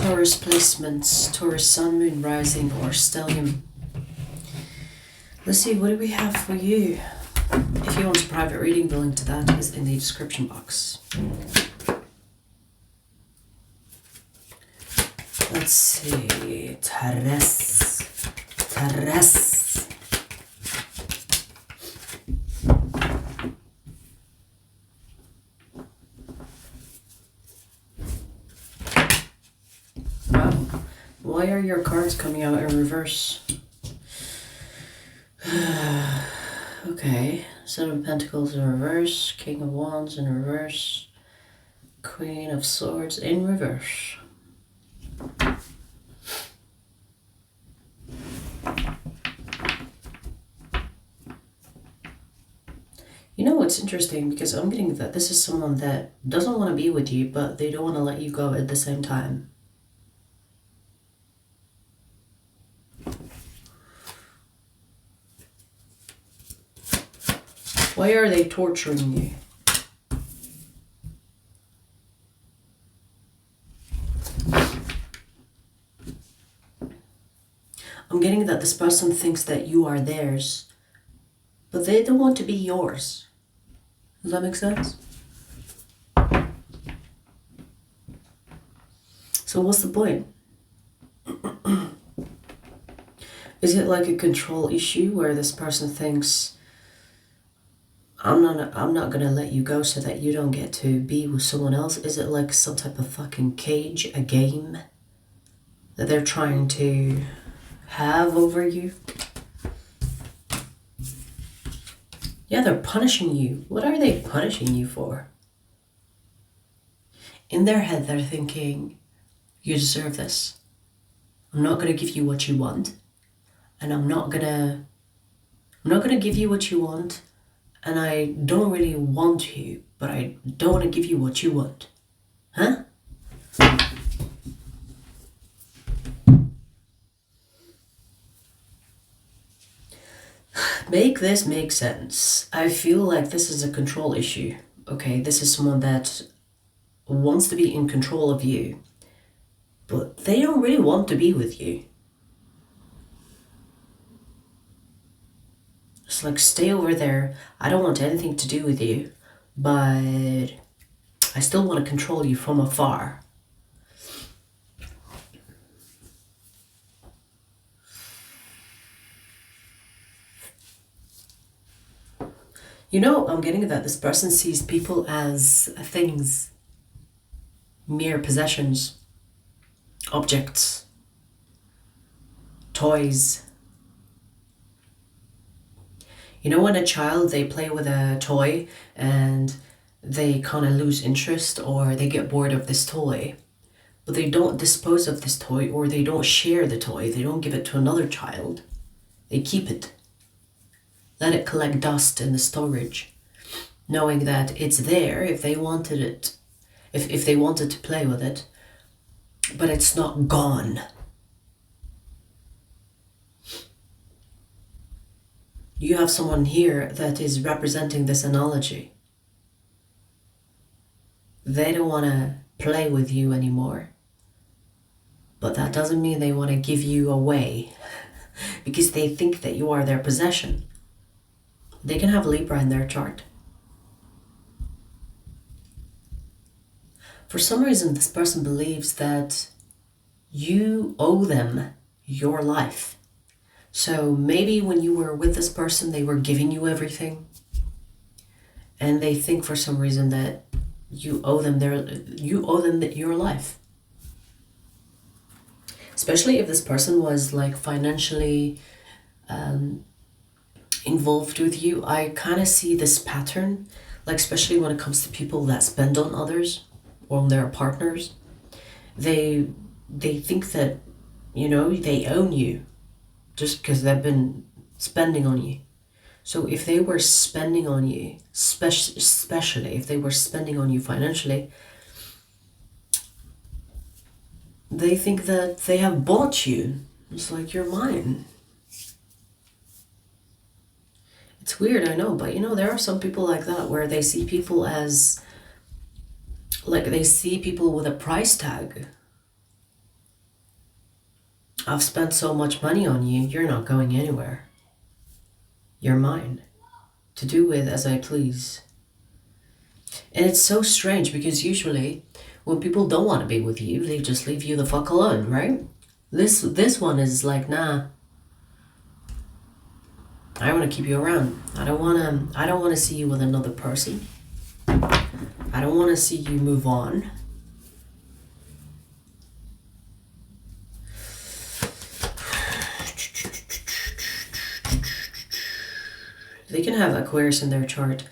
Taurus placements, Taurus sun, moon, rising, or stellium. Let's see, what do we have for you? If you want a private reading, the link to that is in the description box. Let's see, Taurus. Wow, why are your cards coming out in reverse? Okay, Seven of Pentacles in reverse, King of Wands in reverse, Queen of Swords in reverse. You know what's interesting, because I'm getting that this is someone that doesn't want to be with you, but they don't want to let you go at the same time. Why are they torturing you? I'm getting that this person thinks that you are theirs, but they don't want to be yours. Does that make sense? So what's the point? Is it like a control issue where this person thinks, I'm not gonna let you go so that you don't get to be with someone else? Is it like some type of fucking cage, a game that they're trying to have over you? Yeah, they're punishing you. What are they punishing you for? In their head, they're thinking, you deserve this. I'm not gonna give you what you want, and I'm not gonna give you what you want. And I don't really want you, but I don't want to give you what you want. Huh? Make this make sense. I feel like this is a control issue. Okay, this is someone that wants to be in control of you, but they don't really want to be with you. It's like, stay over there. I don't want anything to do with you, but I still want to control you from afar. You know, I'm getting that this person sees people as things, mere possessions, objects, toys. You know, when a child, they play with a toy and they kind of lose interest or they get bored of this toy, but they don't dispose of this toy or they don't share the toy. They don't give it to another child. They keep it. Let it collect dust in the storage, knowing that it's there if they wanted it, if they wanted to play with it, but it's not gone. You have someone here that is representing this analogy. They don't want to play with you anymore, but that doesn't mean they want to give you away because they think that you are their possession. They can have Libra in their chart. For some reason, this person believes that you owe them your life. So maybe when you were with this person, they were giving you everything. And they think for some reason that you owe them your life. Especially if this person was like financially involved with you. I kind of see this pattern, like especially when it comes to people that spend on others or on their partners. They think that, you know, they own you just because they've been spending on you. So if they were spending on you, especially if they were spending on you financially, they think that they have bought you. It's like, you're mine. It's weird, I know, but you know, there are some people like that where they see people as, like, they see people with a price tag. I've spent so much money on you, you're not going anywhere. You're mine, to do with as I please. And it's so strange because usually when people don't want to be with you, they just leave you the fuck alone, right? This one is like, nah, I want to keep you around. I don't want to see you with another person. I don't want to see you move on. They can have Aquarius in their chart.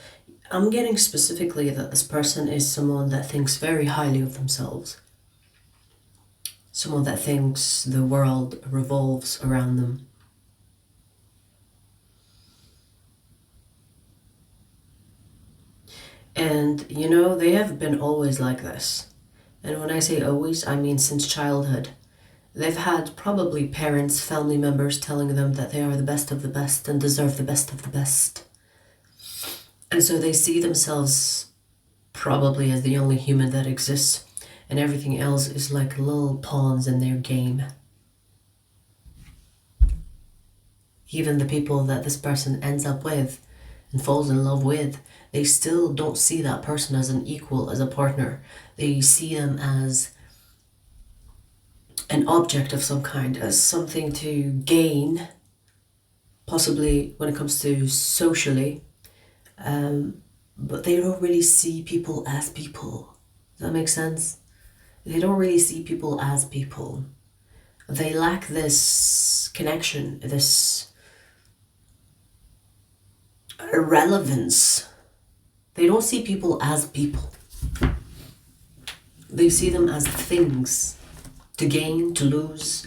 I'm getting specifically that this person is someone that thinks very highly of themselves. Someone that thinks the world revolves around them. And, you know, they have been always like this. And when I say always, I mean since childhood. They've had probably parents, family members telling them that they are the best of the best and deserve the best of the best. And so they see themselves probably as the only human that exists, and everything else is like little pawns in their game. Even the people that this person ends up with and falls in love with, they still don't see that person as an equal, as a partner. They see them as an object of some kind, as something to gain, possibly when it comes to socially, but they don't really see people as people. Does that make sense? They don't really see people as people. They lack this connection, this relevance. They don't see people as people. They see them as things to gain, to lose,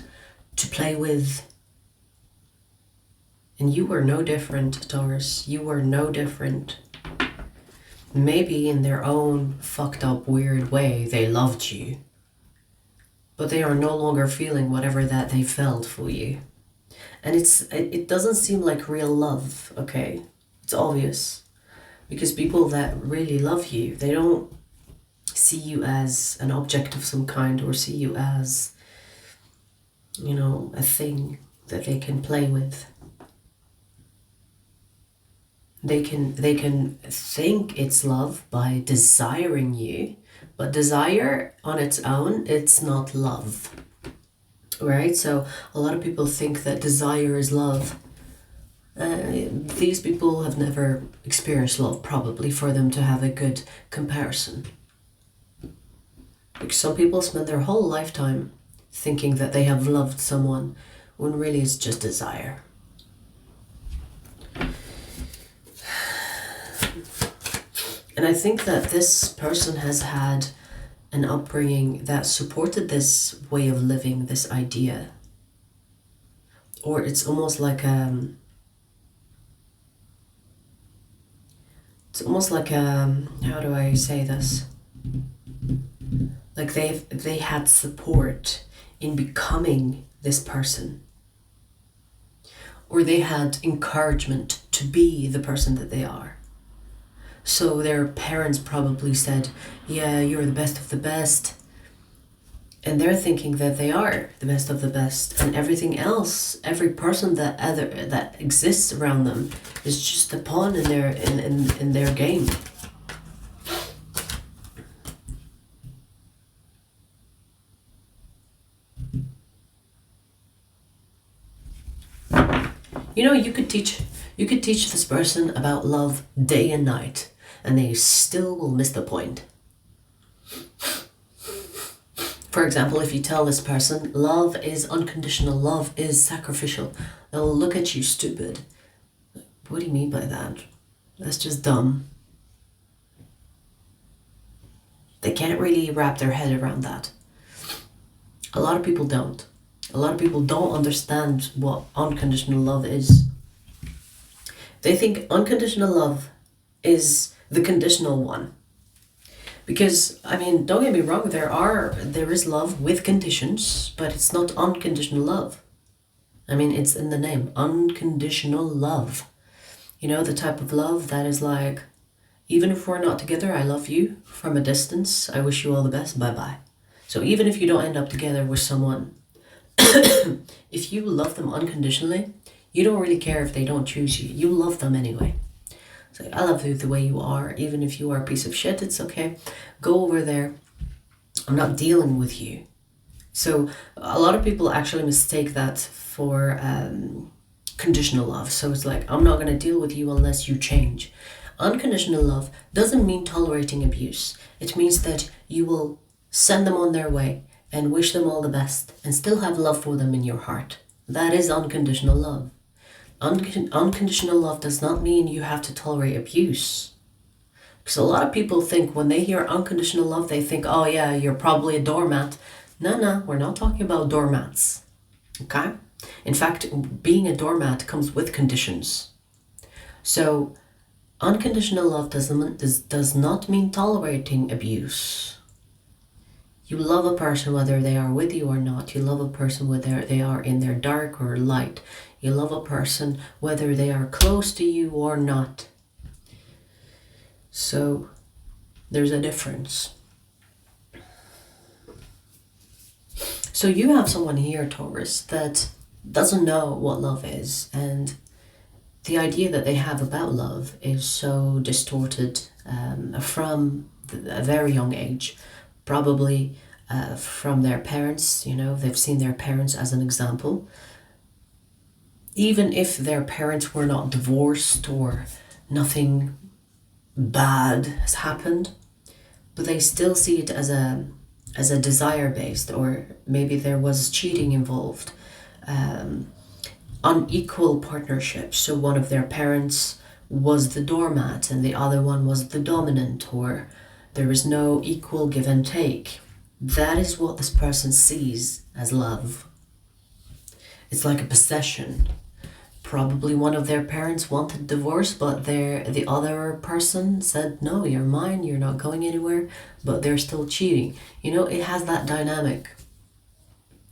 to play with. And you were no different, Taurus. You were no different. Maybe in their own fucked up, weird way, they loved you. But they are no longer feeling whatever that they felt for you. And it doesn't seem like real love, okay? It's obvious. Because people that really love you, they don't see you as an object of some kind or see you as, you know, a thing that they can play with. They can think it's love by desiring you, but desire on its own, it's not love, right? So a lot of people think that desire is love. These people have never experienced love, probably, for them to have a good comparison. Because some people spend their whole lifetime thinking that they have loved someone when really it's just desire. And I think that this person has had an upbringing that supported this way of living, this idea. Or it's almost like how do I say this? Like they had support in becoming this person. Or they had encouragement to be the person that they are. So their parents probably said, yeah, you're the best of the best. And they're thinking that they are the best of the best. And everything else, every person that exists around them is just a pawn in their game. You know, you could teach this person about love day and night, and they still will miss the point. For example, if you tell this person love is unconditional, love is sacrificial, they'll look at you stupid. What do you mean by that? That's just dumb. They can't really wrap their head around that. A lot of people don't. A lot of people don't understand what unconditional love is. They think unconditional love is the conditional one. Because, I mean, don't get me wrong, there is love with conditions, but it's not unconditional love. I mean, it's in the name, unconditional love. You know, the type of love that is like, even if we're not together, I love you. From a distance, I wish you all the best, bye-bye. So even if you don't end up together with someone, If you love them unconditionally, you don't really care if they don't choose you. You love them anyway. It's like, I love you the way you are. Even if you are a piece of shit, it's okay. Go over there. I'm not dealing with you. So a lot of people actually mistake that for conditional love. So it's like, I'm not going to deal with you unless you change. Unconditional love doesn't mean tolerating abuse. It means that you will send them on their way and wish them all the best and still have love for them in your heart. That is unconditional love. Unconditional love does not mean you have to tolerate abuse. Because a lot of people think when they hear unconditional love, they think, oh yeah, you're probably a doormat. No, we're not talking about doormats. Okay? In fact, being a doormat comes with conditions. So unconditional love does not mean tolerating abuse. You love a person whether they are with you or not. You love a person whether they are in their dark or light. You love a person whether they are close to you or not. So there's a difference. So you have someone here, Taurus, that doesn't know what love is, and the idea that they have about love is so distorted from a very young age, probably from their parents. You know, they've seen their parents as an example. Even if their parents were not divorced or nothing bad has happened, but they still see it as a desire based, or maybe there was cheating involved, unequal partnerships. So one of their parents was the doormat and the other one was the dominant, or there was no equal give and take. That is what this person sees as love. It's like a possession. Probably one of their parents wanted divorce, but the other person said, no, you're mine, you're not going anywhere, but they're still cheating. You know, it has that dynamic.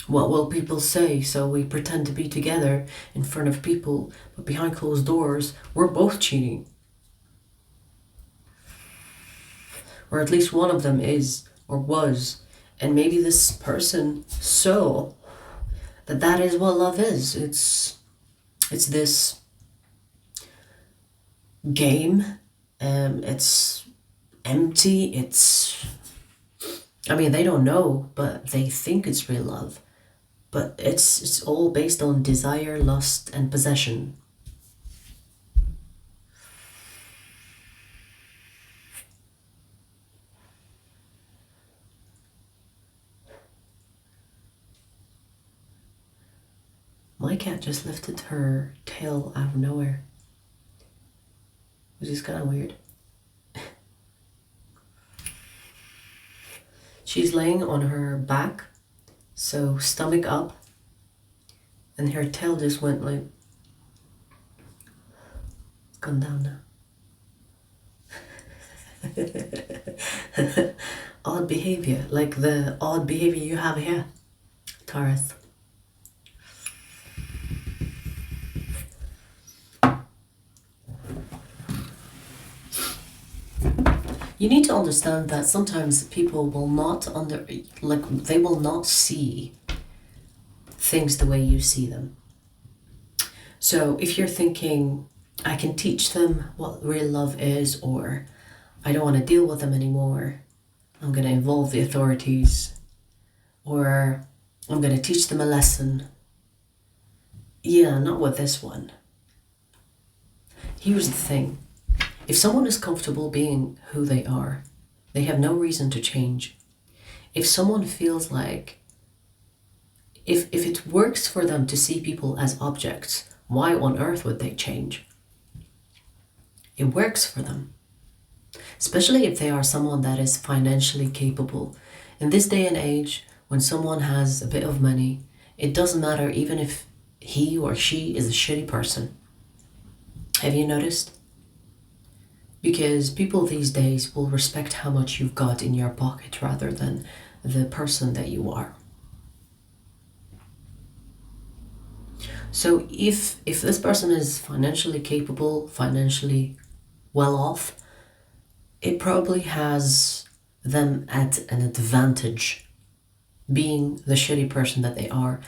What will people say? So we pretend to be together in front of people, but behind closed doors, we're both cheating. Or at least one of them is, or was. And maybe this person saw that is what love is. It's this game. It's empty. They don't know, but they think it's real love. But it's all based on desire, lust, and possession. My cat just lifted her tail out of nowhere, which is kind of weird. She's laying on her back, so stomach up, and her tail just went like, it's gone down now. Odd behavior, like the odd behavior you have here, Taurus. You need to understand that sometimes people will not they will not see things the way you see them. So if you're thinking, I can teach them what real love is, or I don't want to deal with them anymore, I'm going to involve the authorities, or I'm going to teach them a lesson. Yeah, not with this one. Here's the thing. If someone is comfortable being who they are, they have no reason to change. If someone feels like, if it works for them to see people as objects, why on earth would they change? It works for them. Especially if they are someone that is financially capable. In this day and age, when someone has a bit of money, it doesn't matter even if he or she is a shitty person. Have you noticed? Because people these days will respect how much you've got in your pocket rather than the person that you are. So if this person is financially capable, financially well off, it probably has them at an advantage being the shitty person that they are.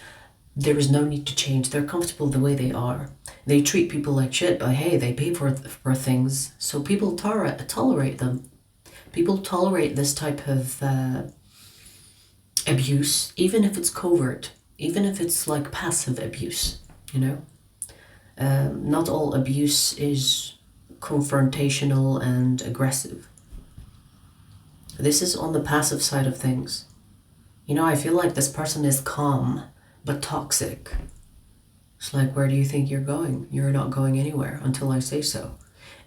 there is no need to change. They're comfortable the way they are. They treat people like shit, but hey, they pay for things, so people tolerate them. People tolerate this type of abuse, even if it's covert, even if it's like passive abuse, you know? Not all abuse is confrontational and aggressive. This is on the passive side of things. You know, I feel like this person is calm, but toxic. It's like, where do you think you're going? You're not going anywhere until I say so.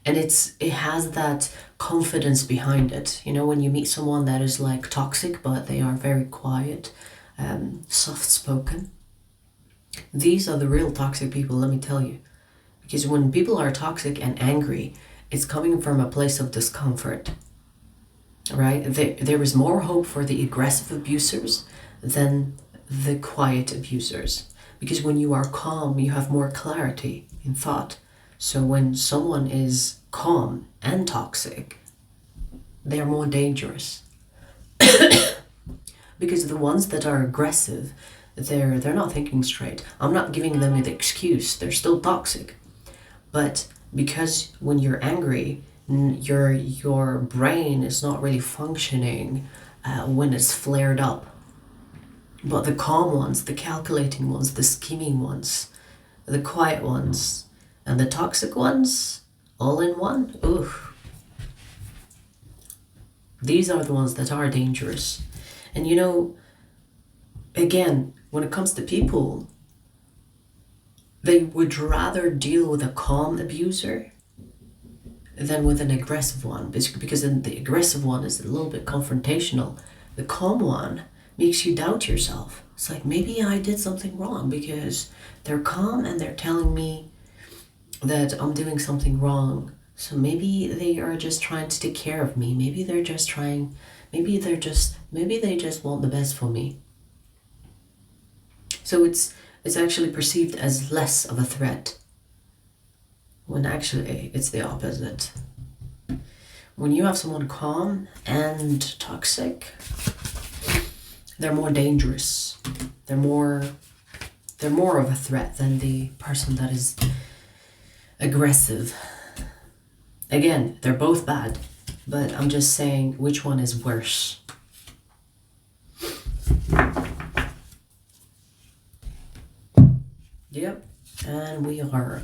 And it has that confidence behind it. You know, when you meet someone that is like toxic, but they are very quiet, soft-spoken. These are the real toxic people, let me tell you. Because when people are toxic and angry, it's coming from a place of discomfort, right? There is more hope for the aggressive abusers than the quiet abusers. Because when you are calm, you have more clarity in thought. So when someone is calm and toxic, they are more dangerous. Because the ones that are aggressive, they're not thinking straight. I'm not giving them an excuse. They're still toxic. But because when you're angry, your brain is not really functioning when it's flared up. But the calm ones, the calculating ones, the scheming ones, the quiet ones, and the toxic ones, all in one, oof. These are the ones that are dangerous. And you know, again, when it comes to people, they would rather deal with a calm abuser than with an aggressive one. Because the aggressive one is a little bit confrontational. The calm one makes you doubt yourself. It's like, maybe I did something wrong, because they're calm and they're telling me that I'm doing something wrong. So maybe they are just trying to take care of me. Maybe they just want the best for me. So it's actually perceived as less of a threat, when actually it's the opposite. When you have someone calm and toxic, they're more dangerous. They're more of a threat than the person that is aggressive. Again, they're both bad, but I'm just saying which one is worse. Yep, and we are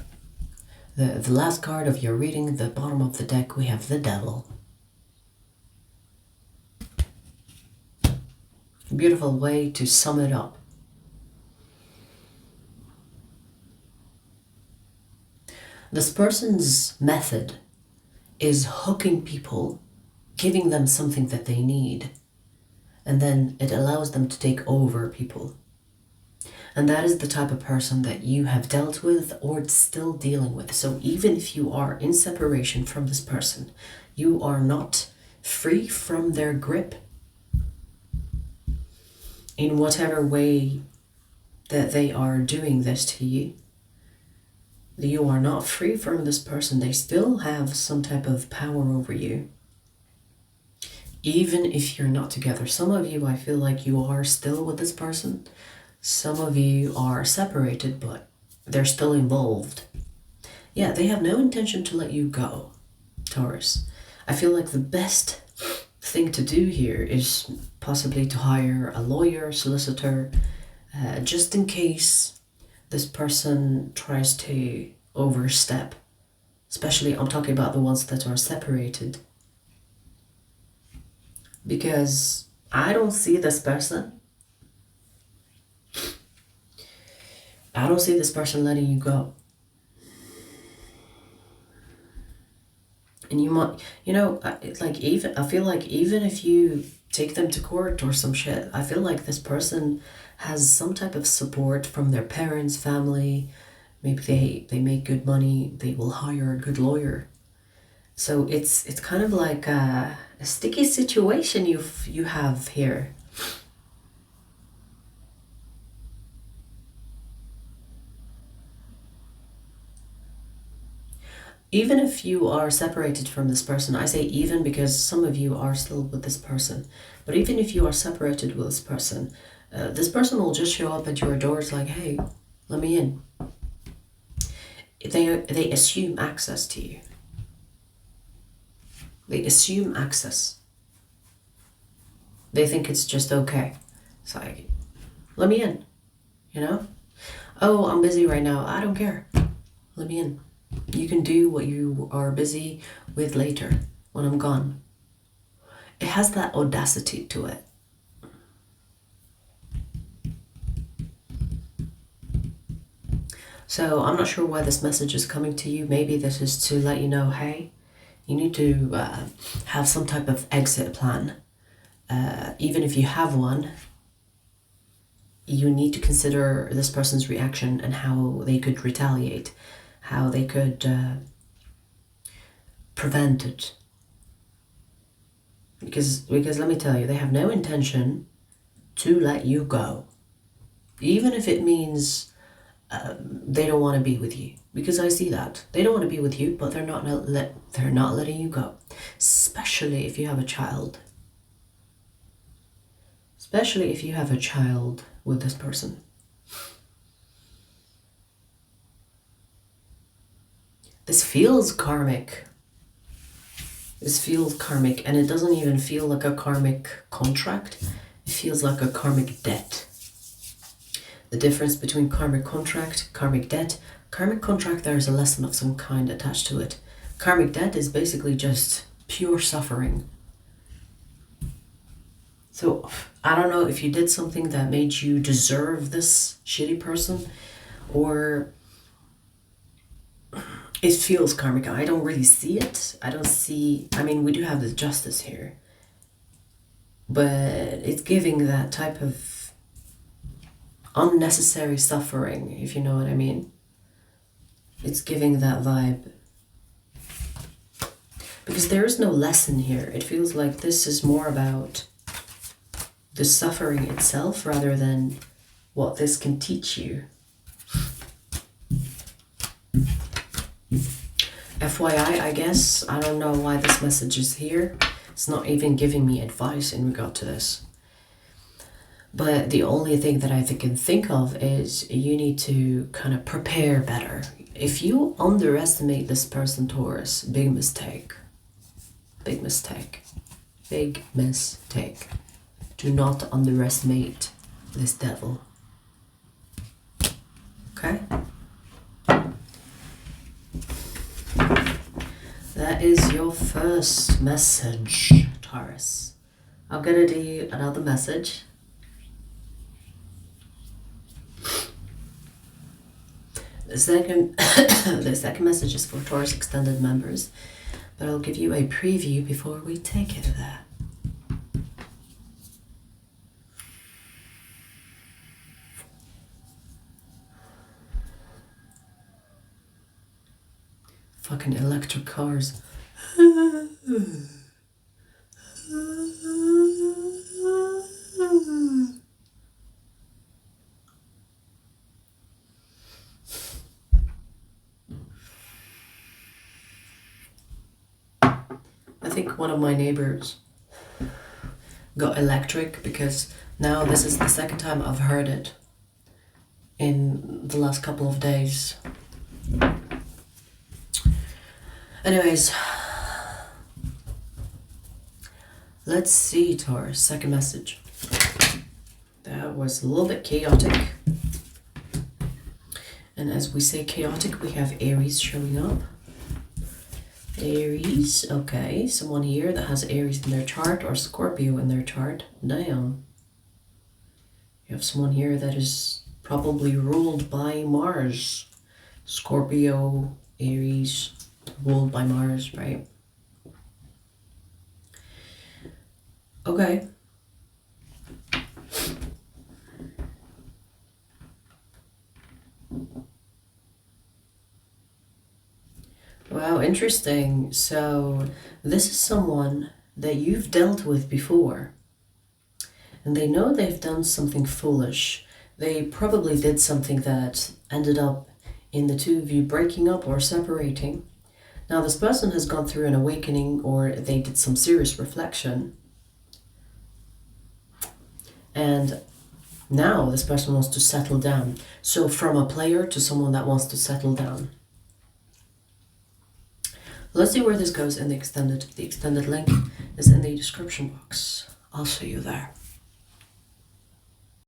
the last card of your reading, the bottom of the deck, we have the Devil. Beautiful way to sum it up. This person's method is hooking people, giving them something that they need, and then it allows them to take over people. And that is the type of person that you have dealt with or still dealing with. So even if you are in separation from this person, you are not free from their grip. In whatever way that they are doing this to you, you are not free from this person. They still have some type of power over you, even if you're not together. Some of you, I feel like you are still with this person. Some of you are separated, but they're still involved. Yeah, they have no intention to let you go, Taurus. I feel like the best thing to do here is possibly to hire a lawyer, solicitor, just in case this person tries to overstep. Especially, I'm talking about the ones that are separated. Because I don't see this person. I don't see this person letting you go. And you might, I feel like even if you take them to court or some shit, I feel like this person has some type of support from their parents, family. Maybe they make good money. They will hire a good lawyer. So it's kind of like a sticky situation you have here. Even if you are separated from this person, I say even because some of you are still with this person, but even if you are separated with this person, This person will just show up at your doors like, hey, let me in. They assume access to you. They assume access. They think it's just okay. It's like, let me in, you know? Oh, I'm busy right now. I don't care. Let me in. You can do what you are busy with later when I'm gone. It has that audacity to it. So I'm not sure why this message is coming to you. Maybe this is to let you know, hey, you need to have some type of exit plan. Even if you have one, you need to consider this person's reaction and how they could retaliate, how they could prevent it. Because let me tell you, they have no intention to let you go. Even if it means they don't want to be with you. Because I see that. They don't want to be with you, but they're not letting you go. Especially if you have a child. Especially if you have a child with this person. This feels karmic. This feels karmic, and it doesn't even feel like a karmic contract. It feels like a karmic debt. The difference between karmic contract, karmic debt. Karmic contract, there is a lesson of some kind attached to it. Karmic debt is basically just pure suffering. So, I don't know if you did something that made you deserve this shitty person, or it feels karmic. I don't really see it. I mean, we do have the justice here, but it's giving that type of unnecessary suffering, if you know what I mean. It's giving that vibe. Because there is no lesson here. It feels like this is more about the suffering itself rather than what this can teach you. FYI, I guess, I don't know why this message is here. It's not even giving me advice in regard to this. But the only thing that I can think of is you need to kind of prepare better. If you underestimate this person, Taurus, big mistake. Big mistake. Big mistake. Do not underestimate this devil. Okay? That is your first message, Taurus. I'm gonna do another message. The second message is for Taurus extended members, but I'll give you a preview before we take it there. Fucking electric cars. I think one of my neighbors got electric because now this is the second time I've heard it in the last couple of days. Anyways, let's see, Taurus, second message. That was a little bit chaotic. And as we say chaotic, we have Aries showing up. Aries, okay, someone here that has Aries in their chart or Scorpio in their chart. Damn. You have someone here that is probably ruled by Mars. Scorpio, Aries, ruled by Mars, right? Okay. Wow, interesting. So this is someone that you've dealt with before. And they know they've done something foolish. They probably did something that ended up in the two of you breaking up or separating. Now this person has gone through an awakening, or they did some serious reflection. And Now this person wants to settle down. So from a player to someone that wants to settle down. Let's see where this goes in the extended. The extended link is in the description box. I'll see you there.